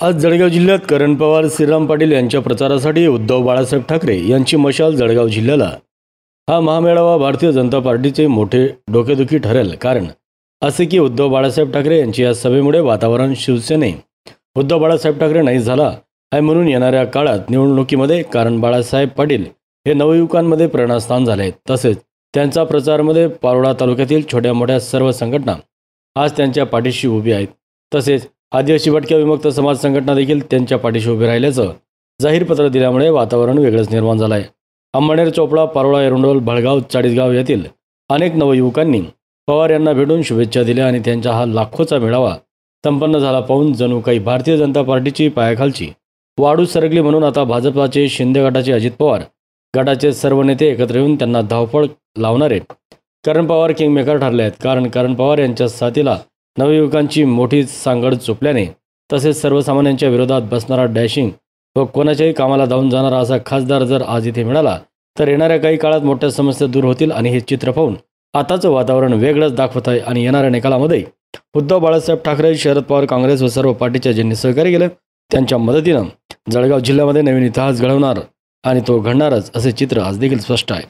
आज जळगाव जिल्ह्यात करण पवार, श्रीराम पाटील यांच्या प्रचारासाठी उद्धव बाळासाहेब ठाकरे यांची मशाल जळगाव जिल्ह्याला. हा महामेळावा भारतीय जनता पार्टीचे मोठे डोकेदुखी ठरेल. कारण असे की उद्धव बाळासाहेब ठाकरे यांची या सभेमुळे वातावरण शिवसेने उद्धव बाळासाहेब ठाकरे नाही झाला आहे. म्हणून येणाऱ्या काळात निवडणुकीमध्ये कारण बाळासाहेब पाटील हे नवयुवकांमध्ये प्रेरणास्थान झाले आहेत. तसेच त्यांचा प्रचारामध्ये पारोळा तालुक्यातील छोट्या मोठ्या सर्व संघटना आज त्यांच्या पाठीशी उभी आहेत. तसेच आदिवासी भटक्या विमुक्त समाज संघटना देखील त्यांच्या पाठीशी उभे राहिल्याचं जाहीर पत्र दिल्यामुळे वातावरण वेगळंच निर्माण झालं आहे. अंमळनेर, चोपडा, पारोळा, एरंडोल, भडगाव, चाळीसगाव येथील अनेक नवयुवकांनी पवार यांना भेटून शुभेच्छा दिल्या आणि त्यांचा हा लाखोचा मेळावा संपन्न झाला पाहून जणू काही भारतीय जनता पार्टीची पायाखालची वाढू सरकली. म्हणून आता भाजपाचे शिंदे गटाचे अजित पवार गटाचे सर्व नेते एकत्र येऊन त्यांना धावपळ लावणारे करण पवार किंगमेकर ठरले आहेत. कारण करण पवार यांच्या साथीला नवयुवकांची मोठी सांगड चुकल्याने तसेच सर्वसामान्यांच्या विरोधात बसणारा डॅशिंग व कोणाच्याही कामाला धावून जाणारा असा खासदार जर आज इथे मिळाला तर येणाऱ्या काही काळात मोठ्या समस्या दूर होतील. आणि हे चित्र पाहून आताचं वातावरण वेगळंच दाखवत आहे. आणि येणाऱ्या निकालामध्ये उद्धव बाळासाहेब ठाकरे, शरद पवार, काँग्रेस व सर्व पार्टीच्या ज्यांनी सहकार्य केलं त्यांच्या मदतीनं जळगाव जिल्ह्यामध्ये नवीन इतिहास घडवणार आणि तो घडणारच असे चित्र आज देखील स्पष्ट आहे.